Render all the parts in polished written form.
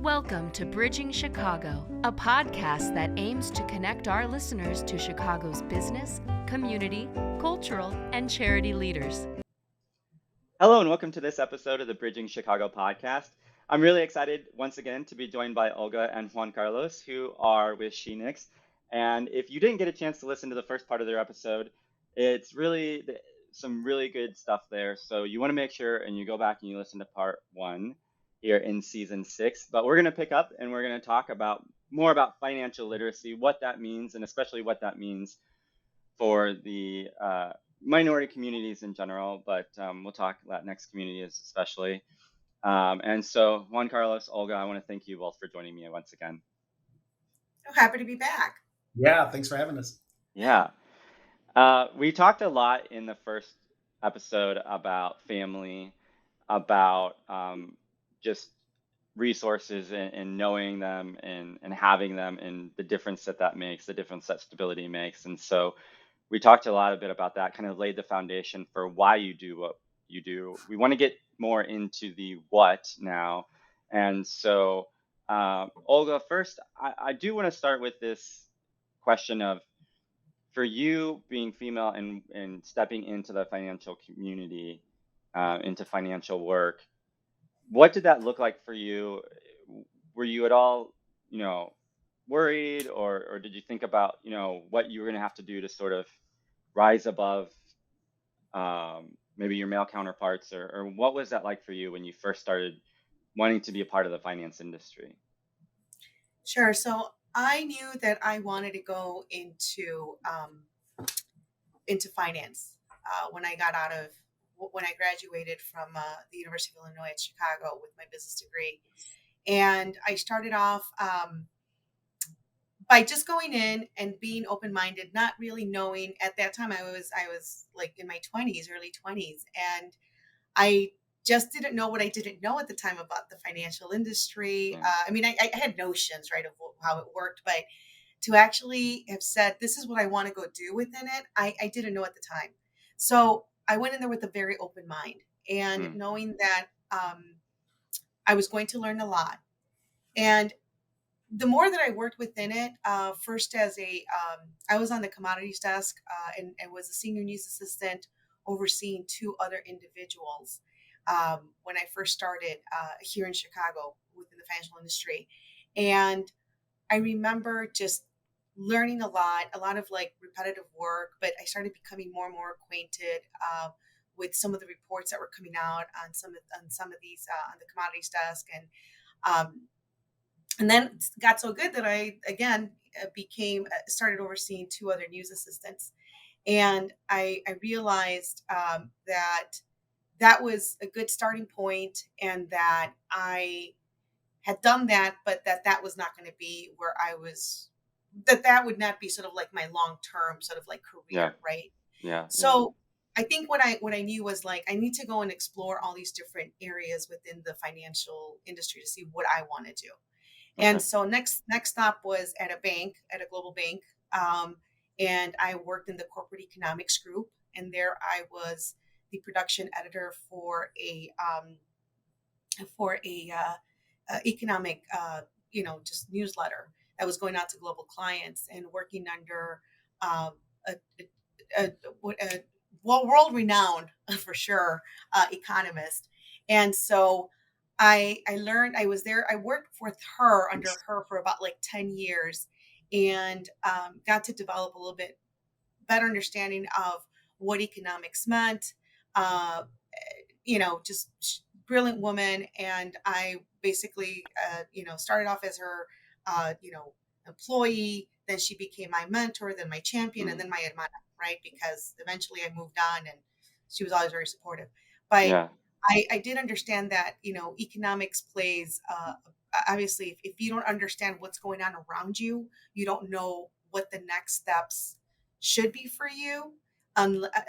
Welcome to Bridging Chicago, a podcast that aims to connect our listeners to Chicago's business, community, cultural, and charity leaders. Hello and welcome to this episode of the Bridging Chicago podcast. I'm really excited once again to be joined by Olga and Juan Carlos, who are with Shenix. And if you didn't get a chance to listen to the first part of their episode, it's really some really good stuff there. So you want to make sure and you go back and you listen to part 1 here in season 6. But we're going to pick up and we're going to talk about more about financial literacy, what that means, and especially what that means for the minority communities in general, but we'll talk Latinx communities especially. And so Juan Carlos, Olga, I want to thank you both for joining me once again. I'm happy to be back. Yeah, thanks for having us. Yeah. We talked a lot in the first episode about family, about just resources and knowing them and having them and the difference that makes, the difference that stability makes. And so we talked a lot about that, kind of laid the foundation for why you do what you do. We want to get more into the what now. And so, Olga, first, I do want to start with this question of, for you being female and stepping into the financial community, into financial work, what did that look like for you? Were you at all, worried, or did you think about, what you were going to have to do to sort of rise above maybe your male counterparts, or what was that like for you when you first started wanting to be a part of the finance industry? Sure. So I knew that I wanted to go into finance when I graduated from the University of Illinois at Chicago with my business degree, and I started off by just going in and being open-minded, not really knowing. At that time, I was like in my 20s, early 20s, and I just didn't know what I didn't know at the time about the financial industry. I had notions, right, of how it worked, but to actually have said, this is what I want to go do within it, I didn't know at the time. So I went in there with a very open mind and knowing that I was going to learn a lot. And the more that I worked within it, first as I was on the commodities desk and was a senior news assistant overseeing 2 other individuals when I first started here in Chicago within the financial industry. And I remember just learning a lot of like repetitive work, but I started becoming more and more acquainted with some of the reports that were coming out on some of these on the commodities desk, and then it got so good that I again started overseeing 2 other news assistants, and I realized that was a good starting point, and that I had done that, but that was not going to be where I was. That would not be sort of like my long-term sort of like career, right? Yeah. So I think what I knew was like, I need to go and explore all these different areas within the financial industry to see what I want to do. Okay. And so next stop was at a global bank. And I worked in the corporate economics group, and there I was the production editor for a economic, just newsletter that was going out to global clients and working under a world-renowned, for sure, economist. And so I learned, I was there, I worked under her for about like 10 years and got to develop a little bit better understanding of what economics meant, just brilliant woman. And I basically, started off as her, employee. Then she became my mentor, then my champion, and then my admirer, right? Because eventually I moved on, and she was always very supportive. But Yeah. I did understand that, economics plays, obviously, if you don't understand what's going on around you, you don't know what the next steps should be for you.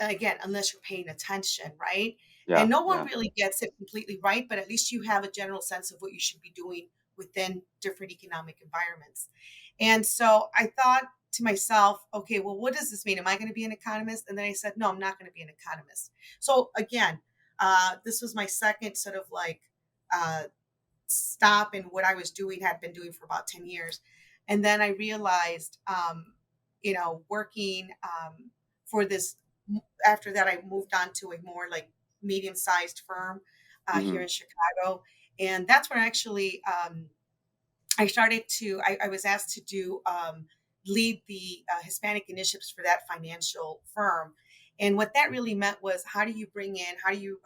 Again, unless you're paying attention, right? Yeah. And no one really gets it completely right, but at least you have a general sense of what you should be doing within different economic environments. And so I thought to myself, okay, well, what does this mean? Am I going to be an economist? And then I said, no, I'm not going to be an economist. So again, this was my second sort of like stop in what I was doing, had been doing for about 10 years. And then I realized, working for this, after that, I moved on to a more like medium-sized firm here Hmm. in Chicago. And that's where actually I started to, I was asked to do, lead the Hispanic initiatives for that financial firm. And what that really meant was, how do you bring in, how do you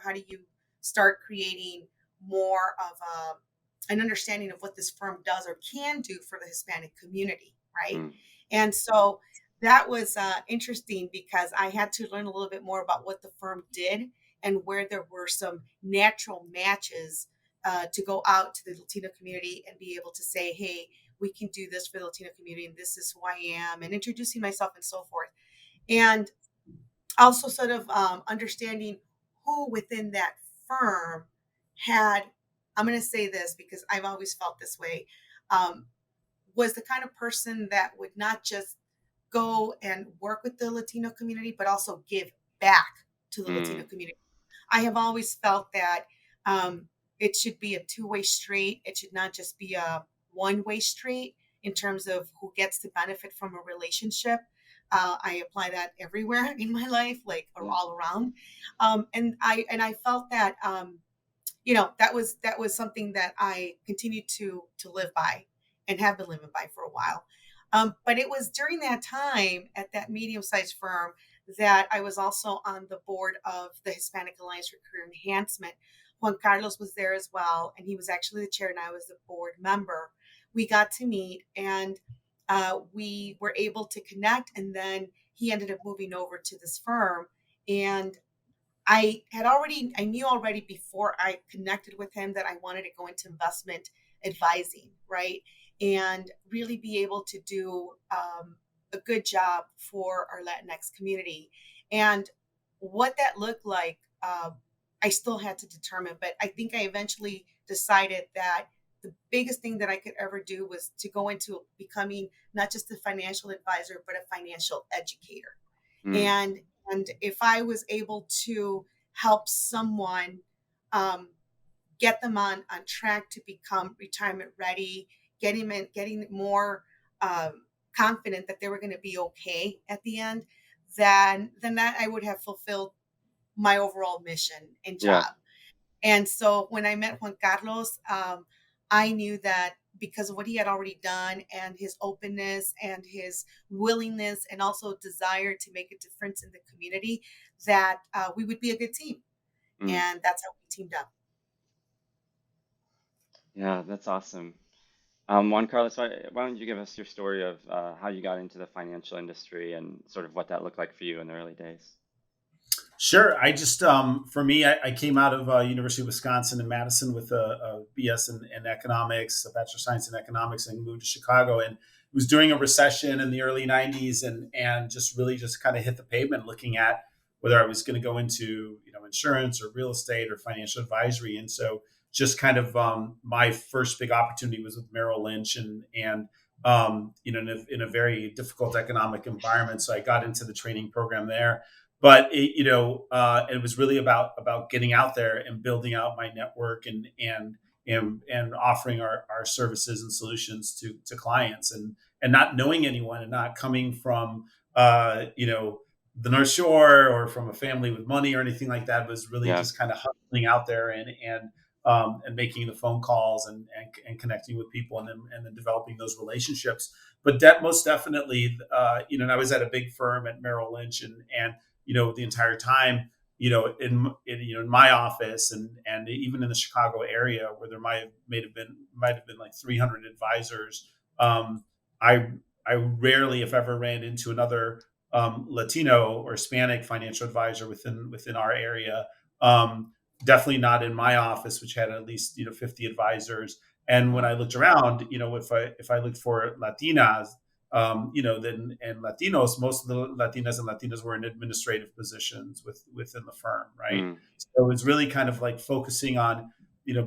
start creating more of an understanding of what this firm does or can do for the Hispanic community, right? Mm. And so that was interesting because I had to learn a little bit more about what the firm did and where there were some natural matches to go out to the Latino community and be able to say, hey, we can do this for the Latino community, and this is who I am, and introducing myself and so forth. And also sort of understanding who within that firm had, I'm going to say this because I've always felt this way, um, was the kind of person that would not just go and work with the Latino community, but also give back to the Latino Mm. community. I have always felt that um, it should be a two-way street. It should not just be a one-way street in terms of who gets to benefit from a relationship. I apply that everywhere in my life, like Yeah. all around. And I felt that that was something that I continued to live by and have been living by for a while. But it was during that time at that medium-sized firm that I was also on the board of the Hispanic Alliance for Career Enhancement. Juan Carlos was there as well, and he was actually the chair, and I was the board member. We got to meet, and we were able to connect, and then he ended up moving over to this firm. And I knew already before I connected with him that I wanted to go into investment advising, right? And really be able to do a good job for our Latinx community. And what that looked like, I still had to determine, but I think I eventually decided that the biggest thing that I could ever do was to go into becoming not just a financial advisor, but a financial educator. Mm. And if I was able to help someone um, get them on track to become retirement ready, getting more confident that they were going to be okay at the end, then that I would have fulfilled my overall mission and Yeah. job. And so when I met Juan Carlos, I knew that because of what he had already done and his openness and his willingness and also desire to make a difference in the community, that we would be a good team. Mm. And that's how we teamed up. Yeah, that's awesome. Juan Carlos, why don't you give us your story of how you got into the financial industry and sort of what that looked like for you in the early days? Sure. I just, for me, I came out of University of Wisconsin in Madison with a BS in economics, a Bachelor of Science in economics, and moved to Chicago. And it was during a recession in the early 90s, and just really just kind of hit the pavement looking at whether I was going to go into, insurance or real estate or financial advisory. And so just kind of my first big opportunity was with Merrill Lynch in a very difficult economic environment. So I got into the training program there. But it was really about getting out there and building out my network and offering our services and solutions to clients and not knowing anyone and not coming from the North Shore or from a family with money or anything like that. It was really Yeah. just kind of hustling out there and making the phone calls and connecting with people and then developing those relationships. But that most definitely, and I was at a big firm at Merrill Lynch and the entire time, in my office and even in the Chicago area where there might have been like 300 advisors. I I rarely, if ever, ran into another Latino or Hispanic financial advisor within our area. Definitely not in my office, which had at least 50 advisors. And when Wow. I looked around, if I looked for Latinas, then and Latinos, most of the Latinas and Latinas were in administrative positions within the firm, right? Mm. So it's really kind of like focusing on,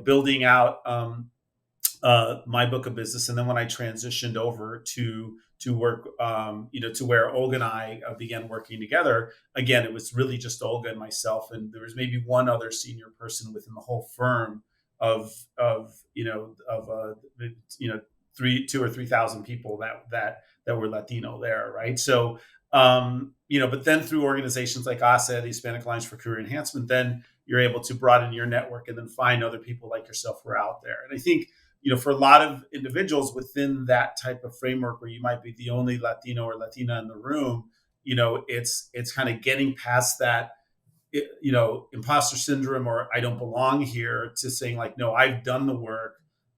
building out my book of business, and then when I transitioned over to work, to where Olga and I began working together, again, it was really just Olga and myself, and there was maybe one other senior person within the whole firm of you know 2 or 3,000 people that were Latino there, right? So but then through organizations like ASA, the Hispanic Alliance for Career Enhancement, then you're able to broaden your network and then find other people like yourself who are out there. And I think for a lot of individuals within that type of framework where you might be the only Latino or Latina in the room, it's kind of getting past that imposter syndrome or I don't belong here to saying like, no, I've done the work.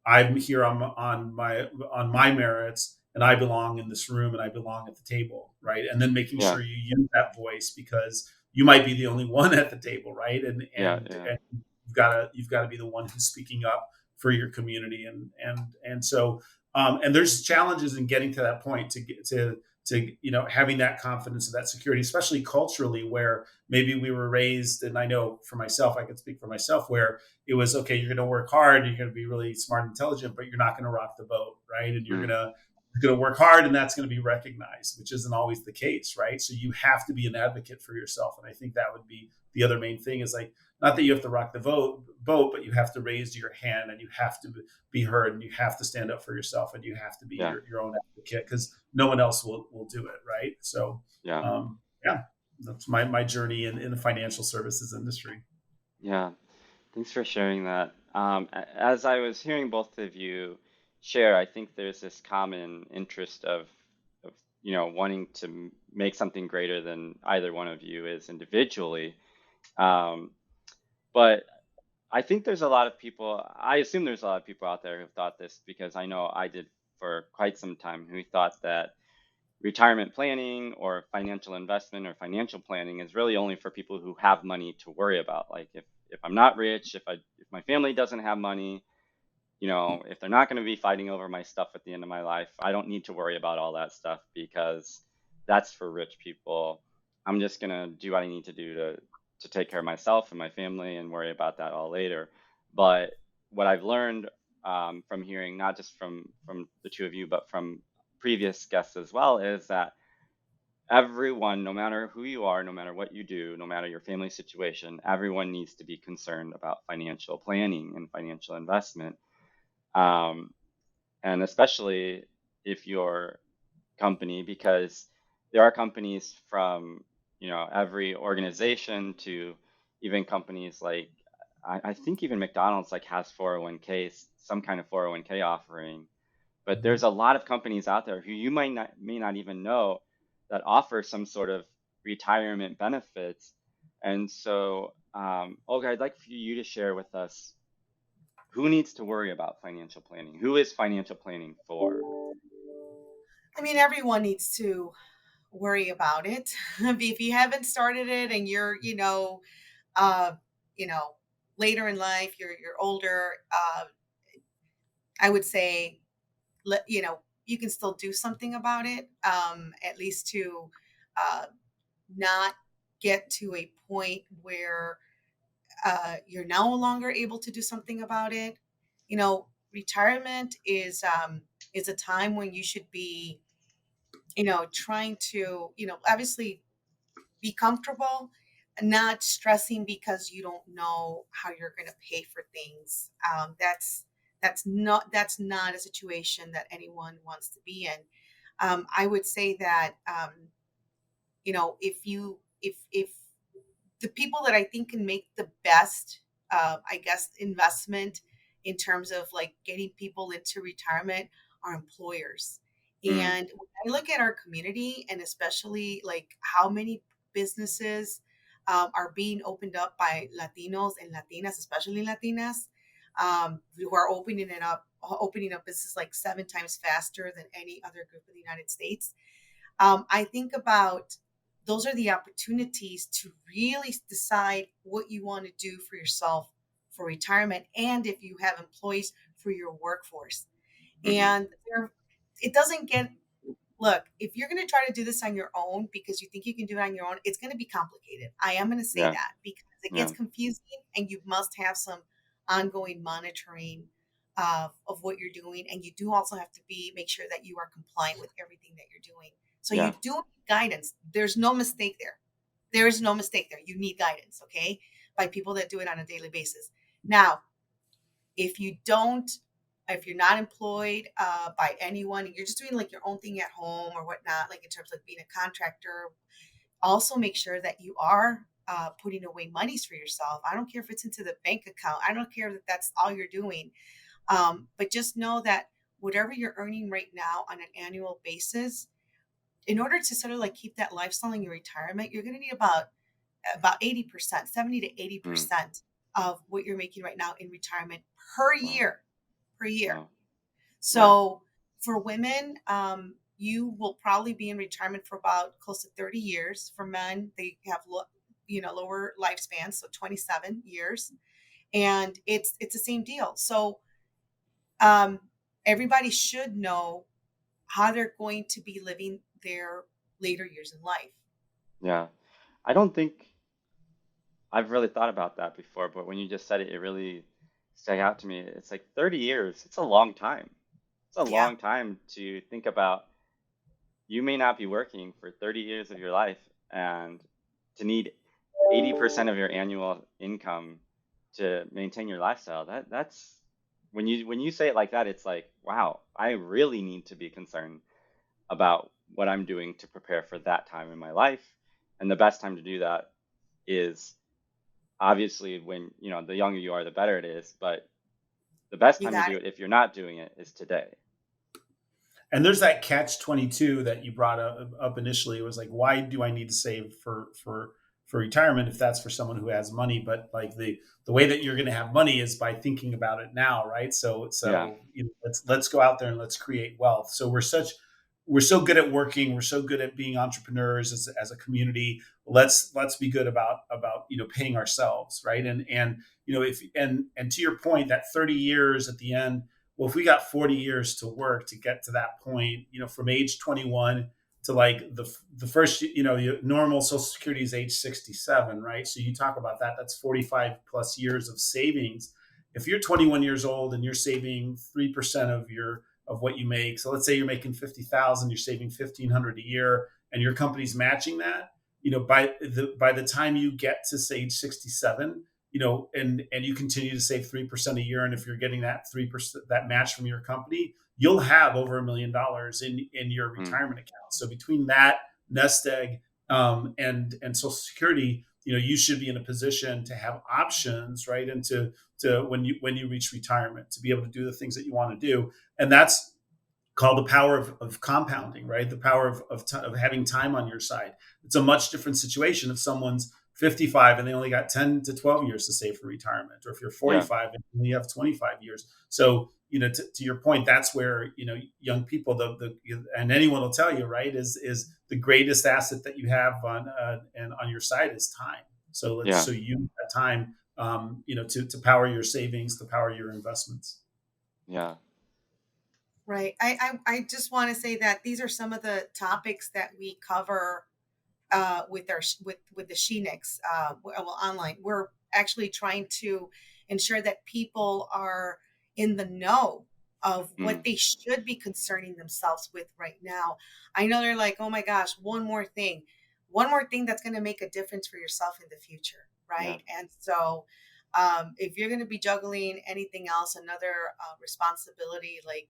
I'm here on my merits and I belong in this room and I belong at the table. Right. And then making Yeah. sure you use that voice because you might be the only one at the table. Right. And you've got to be the one who's speaking up for your community. And so and there's challenges in getting to that point to get to having that confidence and that security, especially culturally, where maybe we were raised, and I know for myself, I can speak for myself, where it was, okay, you're going to work hard, you're going to be really smart and intelligent, but you're not going to rock the boat, right? And you're going to work hard, and that's going to be recognized, which isn't always the case, right? So you have to be an advocate for yourself. And I think that would be the other main thing is like, not that you have to rock the boat, but you have to raise your hand and you have to be heard and you have to stand up for yourself and you have to be your own advocate because no one else will do it. Right. So, that's my journey in the financial services industry. Yeah. Thanks for sharing that. As I was hearing both of you share, I think there's this common interest of wanting to make something greater than either one of you is individually. But I think there's a lot of people, I assume there's a lot of people out there who've thought this because I know I did for quite some time, who thought that retirement planning or financial investment or financial planning is really only for people who have money to worry about. Like if I'm not rich, if my family doesn't have money, if they're not going to be fighting over my stuff at the end of my life, I don't need to worry about all that stuff because that's for rich people. I'm just going to do what I need to do to take care of myself and my family and worry about that all later. But what I've learned from hearing, not just from the two of you, but from previous guests as well, is that everyone, no matter who you are, no matter what you do, no matter your family situation, everyone needs to be concerned about financial planning and financial investment. And especially if your company, because there are companies from every organization to even companies like I think even McDonald's like has 401ks, some kind of 401k offering. But there's a lot of companies out there who you may not even know that offer some sort of retirement benefits. And so, Olga, I'd like for you to share with us who needs to worry about financial planning. Who is financial planning for? I mean, everyone needs to worry about it. If you haven't started it and you're, later in life, you're older, I would say, you can still do something about it, at least to not get to a point where you're no longer able to do something about it. Retirement is a time when you should be, trying to, obviously be comfortable, not stressing because you don't know how you're going to pay for things. That's not a situation that anyone wants to be in. I would say that if the people that I think can make the best, I guess, investment in terms of like getting people into retirement are employers. And when I look at our community and especially like how many businesses are being opened up by Latinos and Latinas, especially Latinas, who are opening up business like 7 times faster than any other group in the United States. I think about those are the opportunities to really decide what you want to do for yourself for retirement, and if you have employees, for your workforce. And it doesn't get, look, if you're going to try to do this on your own because you think you can do it on your own, it's going to be complicated. I am going to say that because it gets confusing, and you must have some ongoing monitoring of what you're doing. And you do also have to make sure that you are compliant with everything that you're doing. So you do need guidance. There's no mistake there. There is no mistake there. You need guidance, okay, by people that do it on a daily basis. Now, if you don't, if you're not employed by anyone, you're just doing like your own thing at home or whatnot, like in terms of being a contractor, also make sure that you are putting away monies for yourself. I don't care if it's into the bank account. I don't care that that's all you're doing. But just know that whatever you're earning right now on an annual basis, in order to sort of like keep that lifestyle in your retirement, you're going to need about 80%, 70 to Mm. 80% of what you're making right now in retirement per Wow. year, per year. Wow. So for women, you will probably be in retirement for about close to 30 years. For men, they have lower lifespans, so 27 years, and it's the same deal. So um, everybody should know how they're going to be living their later years in life. Yeah. I don't think I've really thought about that before, but when you just said it, it really stuck out to me. It's like 30 years. It's a long time. It's a Yeah, long time to think about. You may not be working for 30 years of your life, and to need 80% of your annual income to maintain your lifestyle. That's when you say it like that, it's like, wow, I really need to be concerned about what I'm doing to prepare for that time in my life. And the best time to do that is obviously when, the younger you are, the better it is. But the best you time to got do it. it if you're not doing it is today. And there's that catch 22 that you brought up initially. It was like, why do I need to save for retirement if that's for someone who has money? But like the way that you're going to have money is by thinking about it now, right? So Yeah. let's go out there and let's create wealth. So we're so good at working. We're so good at being entrepreneurs as a community. Let's be good about paying ourselves, right? And if and to your point, that 30 years at the end. Well, if we got 40 years to work to get to that point, from age 21 to like the first, your normal Social Security is age 67, right? So you talk about that, that's 45 plus years of savings. If you're 21 years old and you're saving 3% of what you make, so let's say you're making 50,000, you're saving 1,500 a year, and your company's matching that, by the time you get to say age 67, and you continue to save 3% a year, and if you're getting that 3%, that match from your company, you'll have over $1 million in your Mm. retirement account. So between that nest egg and Social Security, you should be in a position to have options, right? And to when you reach retirement, to be able to do the things that you want to do, and that's called the power of compounding, right? The power of having time on your side. It's a much different situation if someone's 55 and they only got 10 to 12 years to save for retirement, or if you're Yeah. 45 and you have 25 years. So, to your point, that's where, young people, and anyone will tell you, right, is the greatest asset that you have on your side is time. So Yeah. you have that time, to power your savings, to power your investments. Yeah. Right. I just want to say that these are some of the topics that we cover with the Shenix, online. We're actually trying to ensure that people are in the know of what Mm. they should be concerning themselves with right now. I know they're like, oh my gosh, one more thing that's going to make a difference for yourself in the future, Yeah. right? And so if you're going to be juggling anything else, another responsibility, like,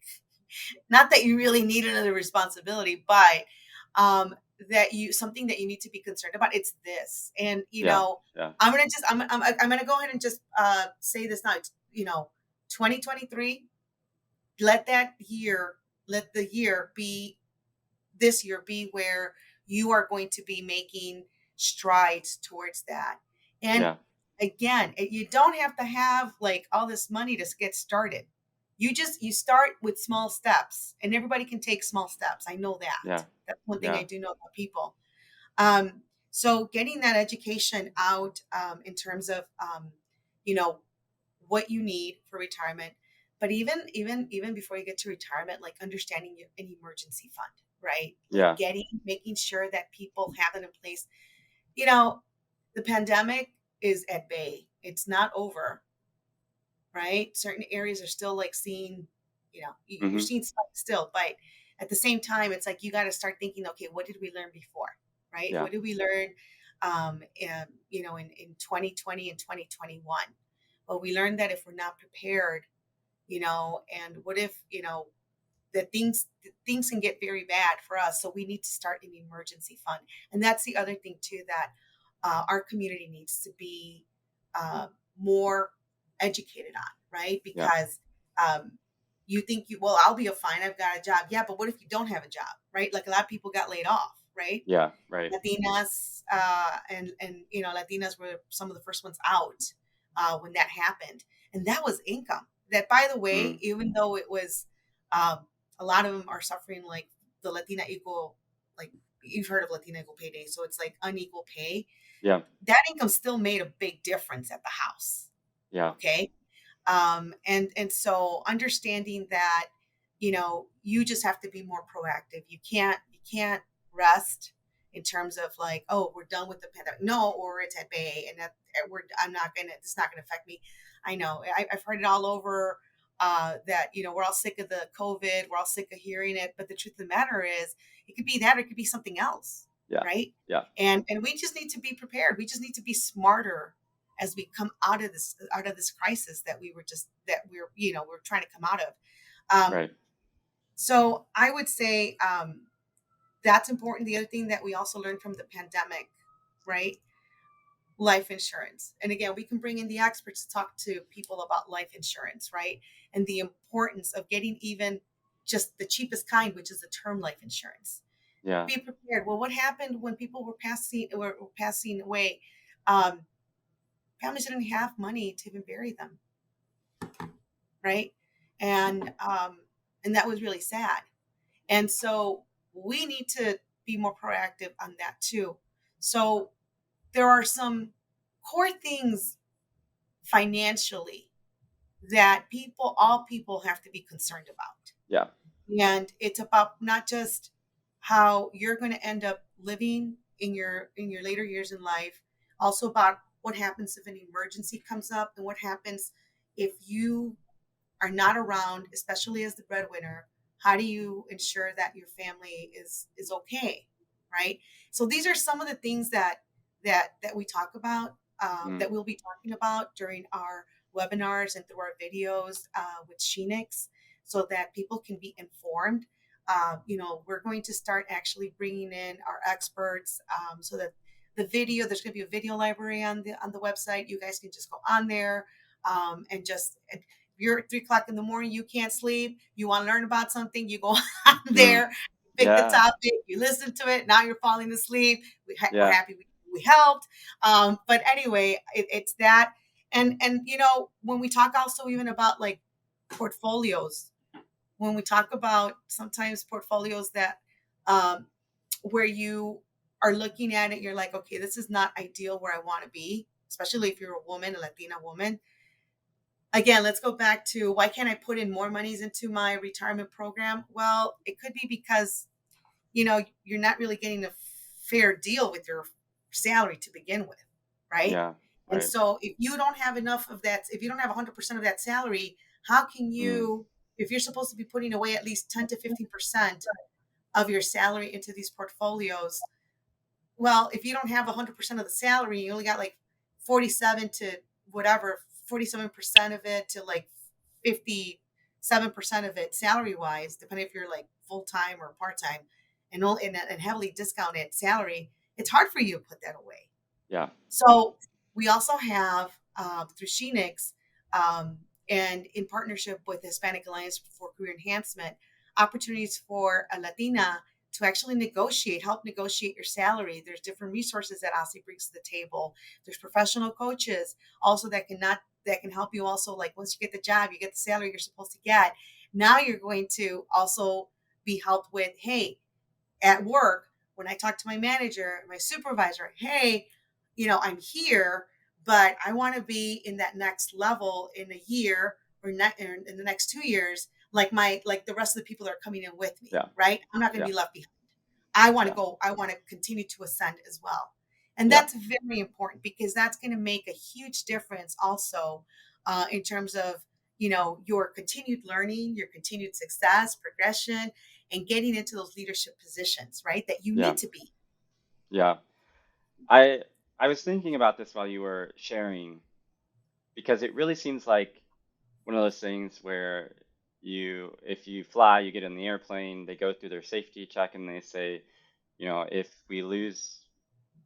not that you really need another responsibility, but something that you need to be concerned about, it's this. And Yeah. Yeah. I'm gonna go ahead and just say this now. 2023, let the year be this year be where you are going to be making strides towards that. And Yeah. again, you don't have to have like all this money to get started. You start with small steps, and everybody can take small steps. I know that. Yeah. That's one thing I Yeah. do know about people. So getting that education out, in terms of you know what you need for retirement, but even before you get to retirement, like understanding an emergency fund, right? Like Yeah. making sure that people have it in place. You know, the pandemic is at bay. It's not over, right? Certain areas are still like seeing, you're Hmm. seeing spikes still, but at the same time, it's like you got to start thinking, okay, what did we learn before, right? Yeah. What did we learn, in 2020 and 2021? Well, we learned that if we're not prepared and what if, that things can get very bad for us. So we need to start an emergency fund. And that's the other thing too, that our community needs to be uh, more educated on, right? Yeah. Because um, you think well, I'll be fine. I've got a job. Yeah, but what if you don't have a job, right? Like a lot of people got laid off, right? Yeah. Right. Latinas and Latinas were some of the first ones out when that happened, and that was income. That, by the way, Mm. even though it was um, a lot of them are suffering like the Latina equal, like you've heard of Latina equal pay day, so it's like unequal pay. Yeah. That income still made a big difference at the house. Yeah. Okay, and so understanding that you just have to be more proactive. You can't rest in terms of like, oh, we're done with the pandemic, no, or it's at bay, and that it's not gonna affect me. I know I've heard it all over, that we're all sick of the COVID, we're all sick of hearing it, but the truth of the matter is it could be that, or it could be something else. Yeah. Right. Yeah. And we just need to be prepared. We just need to be smarter as we come out of this crisis that we're trying to come out of. Right. So I would say that's important. The other thing that we also learned from the pandemic, right? Life insurance. And again, we can bring in the experts to talk to people about life insurance, right? And the importance of getting even just the cheapest kind, which is a term life insurance. Yeah. Be prepared. Well, what happened when people were passing away? Um, Families didn't have money to even bury them, right? And that was really sad. And so we need to be more proactive on that too. So there are some core things financially that all people have to be concerned about. Yeah. And it's about not just how you're going to end up living in your later years in life, also about what happens if an emergency comes up, and what happens if you are not around, especially as the breadwinner. How do you ensure that your family is okay, right? So these are some of the things that we talk about, that we'll be talking about during our webinars and through our videos with Shenix, so that people can be informed. We're going to start actually bringing in our experts, so that there's going to be a video library on the website. You guys can just go on there, and just, if you're at 3 o'clock in the morning, you can't sleep, you want to learn about something, you go on there, pick the Yeah. topic, you listen to it. Now you're falling asleep. We're Yeah. happy we helped. But anyway, it's that. And when we talk also even about like portfolios, when we talk about sometimes portfolios that where you are looking at it, you're like, okay, this is not ideal where I want to be, especially if you're a woman, a Latina woman. Again, let's go back to, why can't I put in more monies into my retirement program? Well, it could be because you're not really getting a fair deal with your salary to begin with, right? Yeah. And Right. so if you don't have enough of that, if you don't have 100% of that salary, how can you, if you're supposed to be putting away at least 10 to 15% of your salary into these portfolios, well, if you don't have 100% of the salary, you only got like 47 to whatever, 47% of it to like 57% of it salary wise, depending if you're like full-time or part-time, and heavily discounted salary, it's hard for you to put that away. Yeah. So we also have, through Shenix, and in partnership with the Hispanic Alliance for Career Enhancement, opportunities for a Latina to actually help negotiate your salary. There's different resources that ASI brings to the table. There's professional coaches also that can help you also, like once you get the job, you get the salary you're supposed to get. Now you're going to also be helped with, hey, at work, when I talk to my manager, my supervisor, hey, I'm here, but I want to be in that next level in a year or in the next 2 years, like the rest of the people that are coming in with me, Yeah. right? I'm not going to Yeah. be left behind. I want to Yeah. go. I want to continue to ascend as well. And Yeah. that's very important, because that's going to make a huge difference also, in terms of, your continued learning, your continued success, progression, and getting into those leadership positions, right? That you Yeah. need to be. Yeah. I was thinking about this while you were sharing, because it really seems like one of those things where if you fly, you get in the airplane, they go through their safety check and they say, if we lose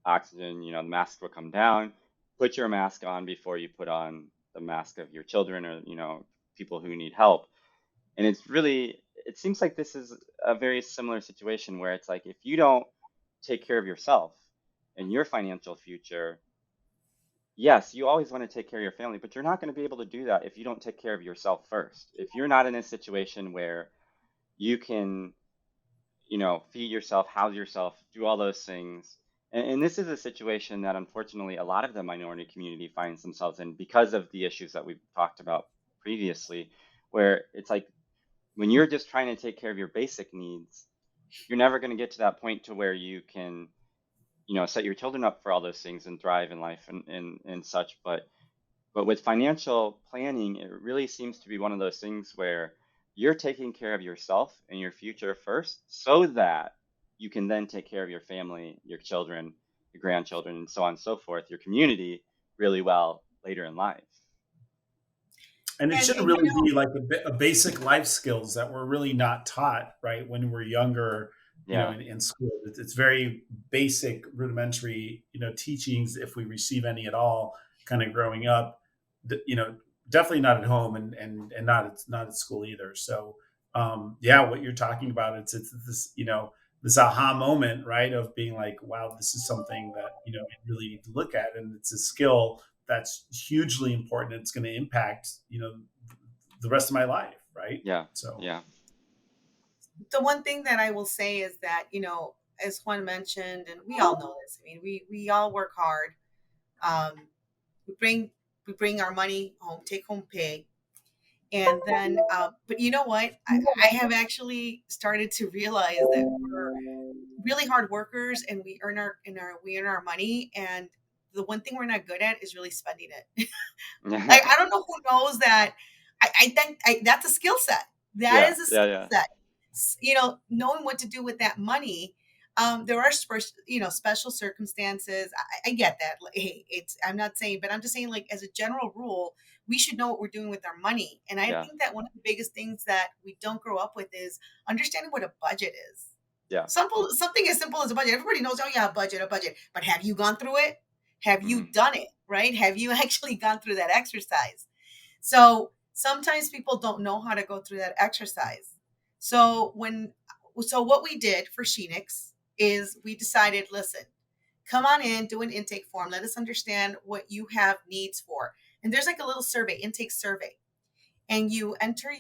oxygen, the mask will come down. Put your mask on before you put on the mask of your children or, people who need help. And it seems like this is a very similar situation where it's like if you don't take care of yourself and your financial future, yes, you always want to take care of your family, but you're not going to be able to do that if you don't take care of yourself first. If you're not in a situation where you can, feed yourself, house yourself, do all those things. And this is a situation that unfortunately a lot of the minority community finds themselves in because of the issues that we've talked about previously, where it's like when you're just trying to take care of your basic needs, you're never going to get to that point to where you can, set your children up for all those things and thrive in life and such. But with financial planning, it really seems to be one of those things where you're taking care of yourself and your future first so that you can then take care of your family, your children, your grandchildren, and so on and so forth, your community really well later in life. And it And, should and really be like a basic life skills that we're really not taught, right? When we're younger, Yeah. in school, it's very basic, rudimentary, teachings, if we receive any at all, kind of growing up, definitely not at home and not at school either. So, yeah, what you're talking about, it's this, this aha moment, right? Of being like, wow, this is something that, I really need to look at. And it's a skill that's hugely important. It's going to impact, the rest of my life. Right. Yeah. So, Yeah. the one thing that I will say is that, as Juan mentioned, and we all know this, I mean, we all work hard. We bring our money home, take home pay. And then, but you know what? I have actually started to realize that we're really hard workers and we earn our money. And the one thing we're not good at is really spending it. Like, I don't know who knows that. I think that's a skill set. That Yeah. is a Yeah. skill Yeah. set. Knowing what to do with that money. There are special circumstances. I get that. Like, hey, I'm not saying, but I'm just saying, like, as a general rule, we should know what we're doing with our money. And I Yeah. think that one of the biggest things that we don't grow up with is understanding what a budget is. Yeah. Something as simple as a budget. Everybody knows, oh yeah, a budget. But have you gone through it? Have you Mhm. done it? Right? Have you actually gone through that exercise? So sometimes people don't know how to go through that exercise. So what we did for Shenix is we decided, listen, come on in, do an intake form. Let us understand what you have needs for. And there's like a little intake survey, and you enter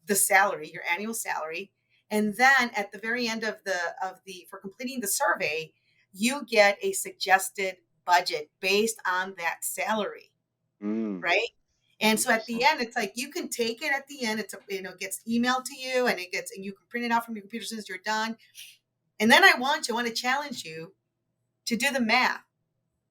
the salary, your annual salary, and then at the very end of the for completing the survey, you get a suggested budget based on that salary, Mm. right? And so at the Interesting. end, it's like you can take it at the end. Gets emailed to you, and you can print it out from your computer as soon as you're done. And then I want to challenge you to do the math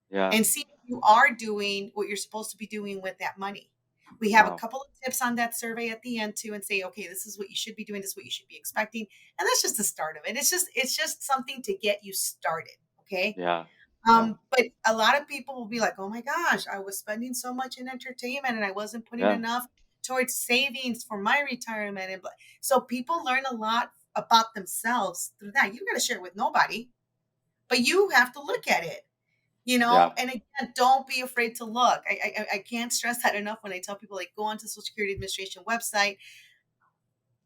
Yeah. and see if you are doing what you're supposed to be doing with that money. We have a Wow. couple of tips on that survey at the end too, and say, okay, this is what you should be doing. This is what you should be expecting. And that's just the start of it. It's just something to get you started. Okay. Yeah. Yeah. But a lot of people will be like, oh my gosh, I was spending so much in entertainment and I wasn't putting Yeah. enough towards savings for my retirement. And so people learn a lot about themselves through that. You're going to share it with nobody, but you have to look at it, Yeah. and again, don't be afraid to look. I can't stress that enough when I tell people, like, go onto the Social Security Administration website.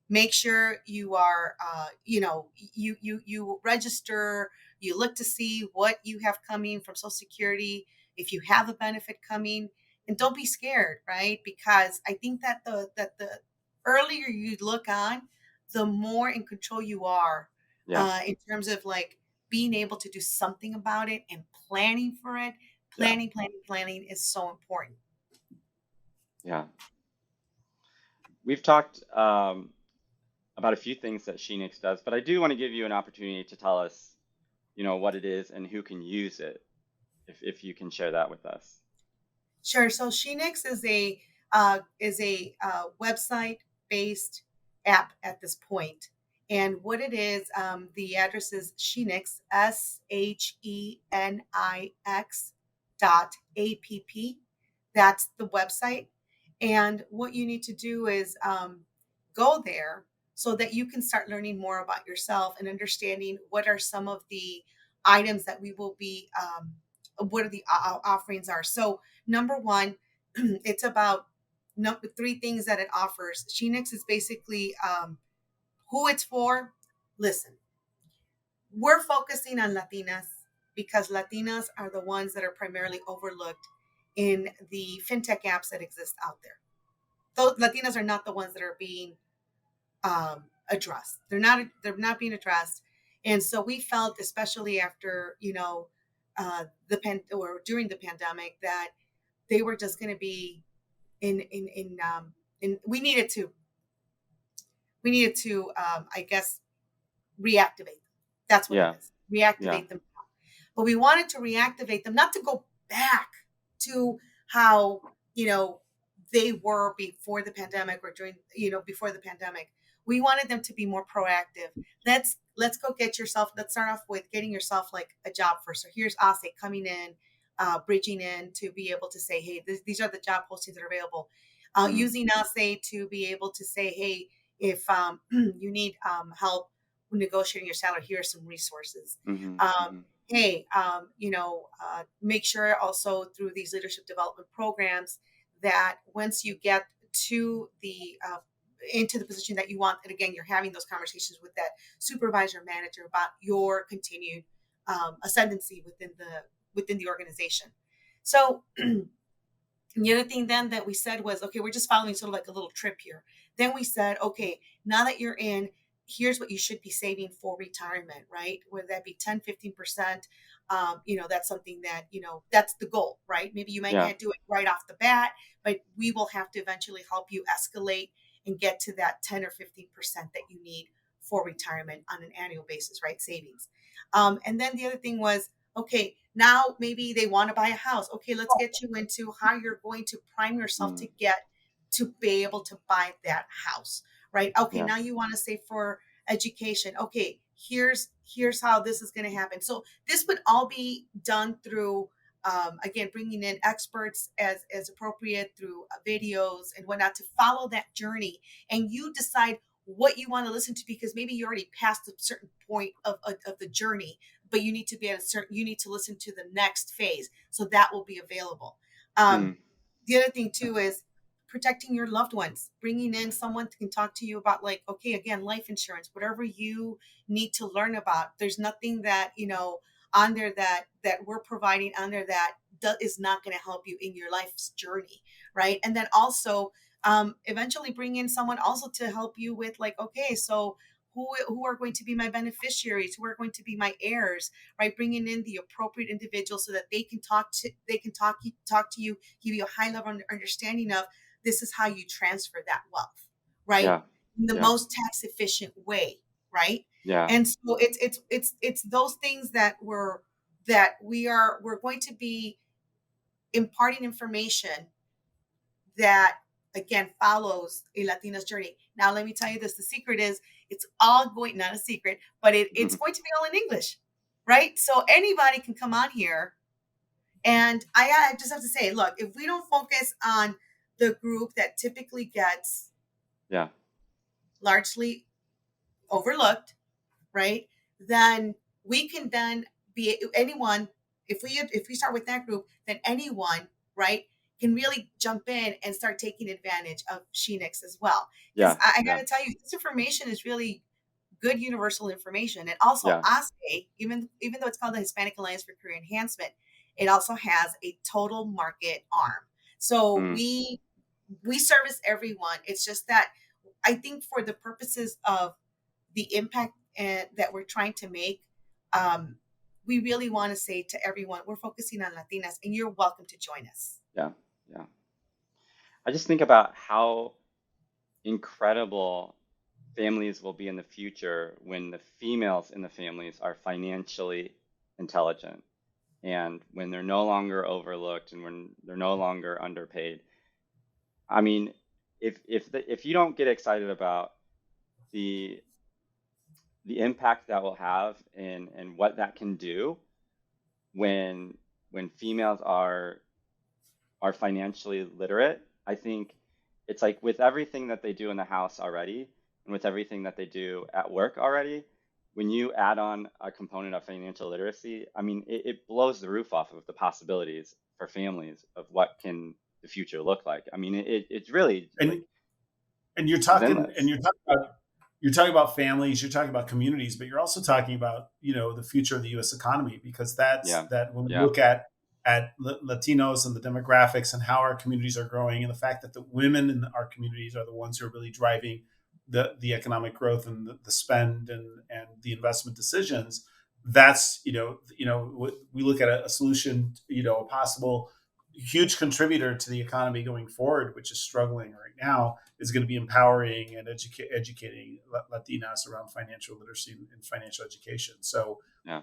Make sure you are, you register, you look to see what you have coming from Social Security, if you have a benefit coming, and don't be scared, right? Because I think that the earlier you look on, the more in control you are, Yeah. in terms of like being able to do something about it and planning for it. Yeah. Planning is so important. Yeah. We've talked about a few things that Shenix does, but I do want to give you an opportunity to tell us, what it is and who can use it, if you can share that with us. Sure. So Shenix is a website based app at this point, and what it is, the address is Shenix, SHENIX .app. That's the website, And what you need to do is go there so that you can start learning more about yourself and understanding what are some of the items that we will be, what are the offerings are. So number one, it's about three things that it offers. Shenix is basically who it's for. Listen, we're focusing on Latinas because Latinas are the ones that are primarily overlooked in the fintech apps that exist out there. Those Latinas are not the ones that are being addressed. They're not being addressed, and so we felt, especially after during the pandemic, that they were just going to be in we needed to I guess reactivate them. That's what Yeah. it is. Yeah. Reactivate them. But we wanted to reactivate them, not to go back to how, they were before the pandemic or before the pandemic. We wanted them to be more proactive. Let's go get yourself, let's start off with getting yourself like a job first. So here's Ase coming in, bridging in to be able to say, hey, these are the job postings that are available. Using Ase to be able to say, hey, if you need help negotiating your salary, here are some resources. Hey, make sure also through these leadership development programs that once you get to the into the position that you want, and again, you're having those conversations with that supervisor manager about your continued ascendancy within the organization. So the other thing then that we said was, okay, we're just following sort of like a little trip here. Then we said, okay, now that you're in, here's what you should be saving for retirement, right? Whether that be 10, 15%, that's something that, that's the goal, right? Maybe you might Yeah. can't do it right off the bat, but we will have to eventually help you escalate and get to that 10 or 15% that you need for retirement on an annual basis, right? Savings. And then the other thing was, okay, now maybe they want to buy a house. Okay, let's get you into how you're going to prime yourself to get to be able to buy that house, right? Okay, Yeah. now you want to save for education. Okay, here's how this is going to happen. So this would all be done through, again, bringing in experts as appropriate through videos and whatnot to follow that journey, and you decide what you want to listen to, because maybe you already passed a certain point of the journey, but you need to be at you need to listen to the next phase, so that will be available. The other thing too is protecting your loved ones, bringing in someone that can talk to you about, like, okay, again, life insurance, whatever you need to learn about. There's nothing that, on there that we're providing on there that is not going to help you in your life's journey, right? And then also eventually bring in someone also to help you with, like, okay, so who are going to be my beneficiaries, who are going to be my heirs, right? Bringing in the appropriate individuals so that they can talk to you, give you a high level understanding of this is how you transfer that wealth, right? Yeah. In the most tax efficient way, right? Yeah. And so it's those things that we're going to be imparting information that, again, follows a Latina's journey. Now, let me tell you this: the secret is it's all going, not a secret, but it's going to be all in English, right? So anybody can come on here, and I just have to say, look, if we don't focus on the group that typically gets largely overlooked, right, then we can then be anyone. If we start with that group, then anyone, right, can really jump in and start taking advantage of Shenix as well. Because I got to tell you, this information is really good universal information. And also ASE, even though it's called the Hispanic Alliance for Career Enhancement, it also has a total market arm. So we service everyone. It's just that I think for the purposes of the impact that we're trying to make, we really want to say to everyone, we're focusing on Latinas, and you're welcome to join us. Yeah. I just think about how incredible families will be in the future when the females in the families are financially intelligent, and when they're no longer overlooked, and when they're no longer underpaid. I mean, if you don't get excited about the impact that will have and what that can do when females are financially literate, I think it's like with everything that they do in the house already, and with everything that they do at work already, when you add on a component of financial literacy, I mean, it blows the roof off of the possibilities for families of what can the future look like. I mean, it's really like And and it's endless. you're talking about families, you're talking about communities, but you're also talking about, the future of the U.S. economy, because Yeah, that when we yeah, look at Latinos and the demographics and how our communities are growing, and the fact that the women in our communities are the ones who are really driving the economic growth and the spend and the investment decisions. That's we look at a solution, a possible huge contributor to the economy going forward, which is struggling right now, is going to be empowering and educating Latinas around financial literacy and financial education. So, yeah,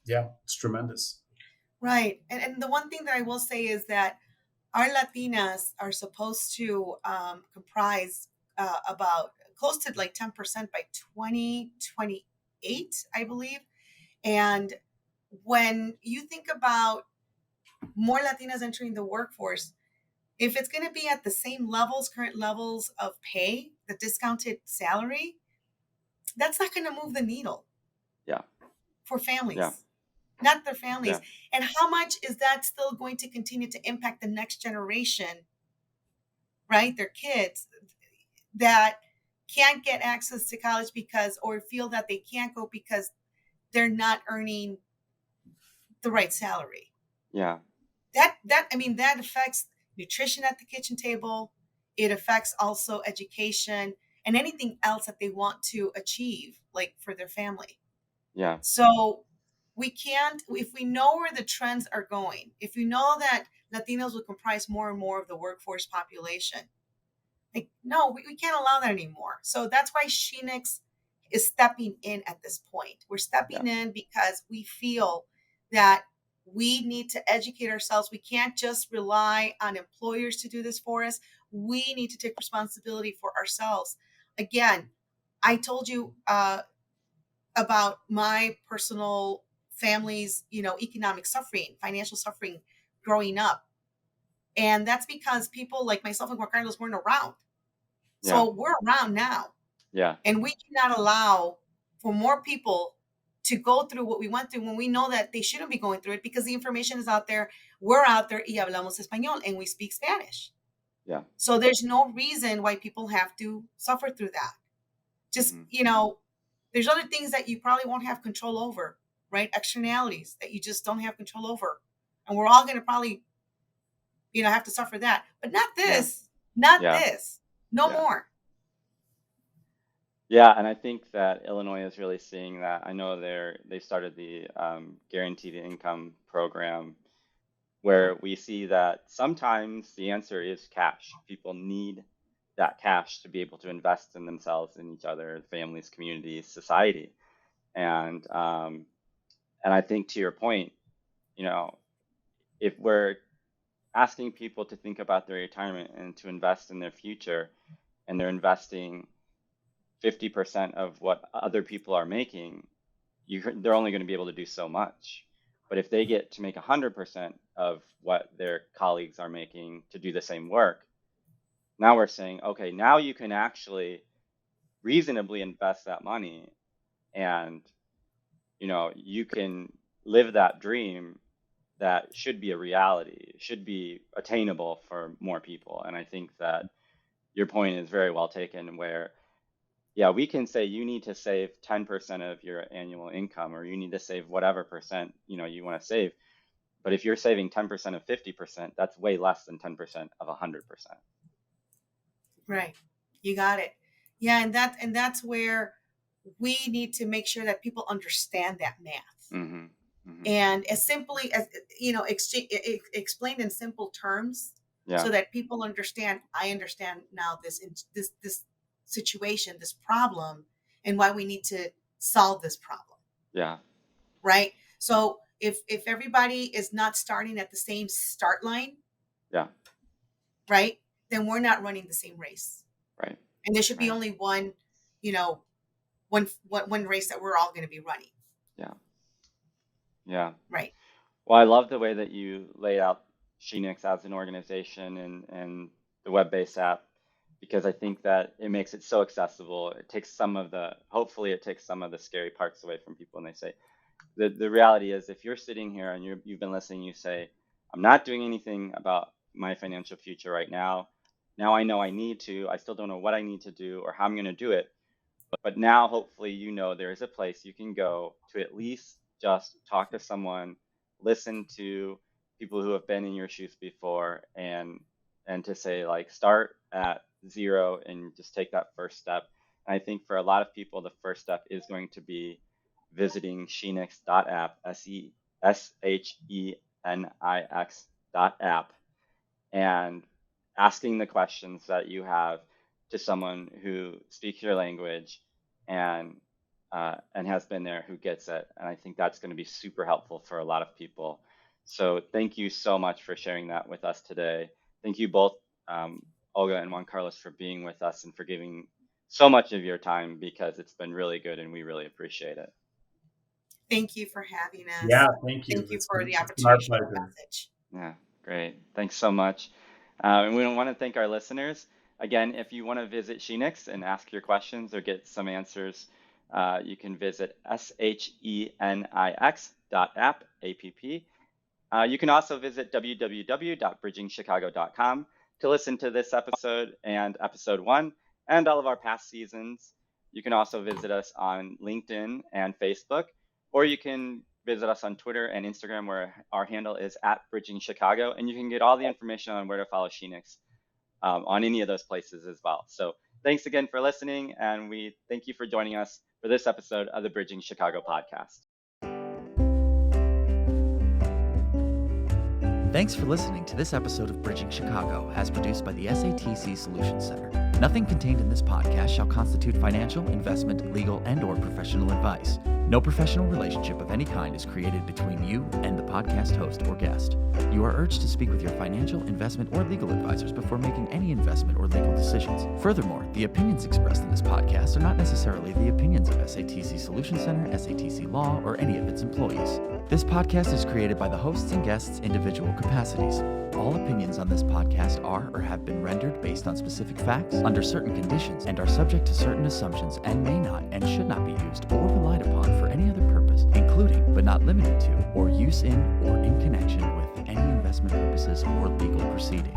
yeah, it's tremendous. Right. And the one thing that I will say is that our Latinas are supposed to comprise about close to like 10% by 2028, I believe. And when you think about more Latinas entering the workforce, if it's going to be at the same levels, current levels of pay, the discounted salary, that's not going to move the needle yeah, for yeah, families, not their families. yeah, And how much is that still going to continue to impact the next generation, right? Their kids that can't get access to college because, or feel that they can't go because they're not earning the right salary. yeah, That affects nutrition at the kitchen table. It affects also education and anything else that they want to achieve, like for their family. yeah, So we can't, if we know where the trends are going, if we know that Latinos will comprise more and more of the workforce population, like, no, we can't allow that anymore. So that's why Shenix is stepping in at this point. We're yeah, stepping in because we feel that we need to educate ourselves. We can't just rely on employers to do this for us. We need to take responsibility for ourselves. Again, I told you about my personal family's, economic suffering, financial suffering growing up. And that's because people like myself and Juan Carlos weren't around. yeah, So we're around now, yeah, and we cannot allow for more people to go through what we went through when we know that they shouldn't be going through it because the information is out there. We're out there y hablamos español, and we speak Spanish. yeah. So there's no reason why people have to suffer through that. Just, Hmm. there's other things that you probably won't have control over, right? Externalities that you just don't have control over. And we're all going to probably, have to suffer that, but not Yeah, this, not yeah, this, no yeah. more. Yeah, and I think that Illinois is really seeing that. I know they started the guaranteed income program where we see that sometimes the answer is cash. People need that cash to be able to invest in themselves, in each other, families, communities, society. And I think to your point, you know, if we're asking people to think about their retirement and to invest in their future, and they're investing 50% of what other people are making, they're only going to be able to do so much. But if they get to make 100% of what their colleagues are making to do the same work, now we're saying, okay, now you can actually reasonably invest that money, and you can live that dream that should be a reality, should be attainable for more people. And I think that your point is very well taken, where yeah, we can say you need to save 10% of your annual income, or you need to save whatever percent, you want to save. But if you're saving 10% of 50%, that's way less than 10% of 100%. Right. You got it. Yeah, and that's where we need to make sure that people understand that math. Hmm. Hmm. And as simply as explained in simple terms Yeah, so that people understand, I understand now this situation, this problem, and why we need to solve this problem, yeah, right? So if everybody is not starting at the same start line, yeah, right, then we're not running the same race. right, And there should be right, only one, you know, one race that we're all going to be running, yeah, yeah. right? Well, I love the way that you laid out Shenix as an organization and the web-based app. because I think that it makes it so accessible. It takes hopefully it takes some of the scary parts away from people. And they say, the reality is, if you're sitting here and you've been listening, you say, I'm not doing anything about my financial future right now. Now I know I need to. I still don't know what I need to do or how I'm going to do it. But now hopefully there is a place you can go to at least just talk to someone, listen to people who have been in your shoes before, and to say, like, start at zero and just take that first step. And I think for a lot of people, the first step is going to be visiting Shenix.app, SHENIX.app, and asking the questions that you have to someone who speaks your language and has been there, who gets it. And I think that's going to be super helpful for a lot of people. So thank you so much for sharing that with us today. Thank you both, Olga and Juan Carlos, for being with us and for giving so much of your time, because it's been really good and we really appreciate it. Thank you for having us. Yeah, thank you. Thank you for the Our opportunity to share the pleasure. message. Yeah, great. Thanks so much. And we want to thank our listeners. Again, if you want to visit Shenix and ask your questions or get some answers, you can visit SHENIX.app, A-P-P. You can also visit www.bridgingchicago.com to listen to this episode and episode 1 and all of our past seasons. You can also visit us on LinkedIn and Facebook, or you can visit us on Twitter and Instagram, where our handle is @BridgingChicago, and you can get all the information on where to follow Shenix on any of those places as well. So thanks again for listening, and we thank you for joining us for this episode of the Bridging Chicago podcast. Thanks for listening to this episode of Bridging Chicago, as produced by the SATC Solutions Center. Nothing contained in this podcast shall constitute financial, investment, legal, and/or professional advice. No professional relationship of any kind is created between you and the podcast host or guest. You are urged to speak with your financial, investment, or legal advisors before making any investment or legal decisions. Furthermore, the opinions expressed in this podcast are not necessarily the opinions of SATC Solutions Center, SATC Law, or any of its employees. This podcast is created by the hosts and guests' individual capacities. All opinions on this podcast are or have been rendered based on specific facts, under certain conditions, and are subject to certain assumptions, and may not and should not be used or relied upon for any other purpose, including but not limited to, or use in or in connection with any investment purposes or legal proceeding.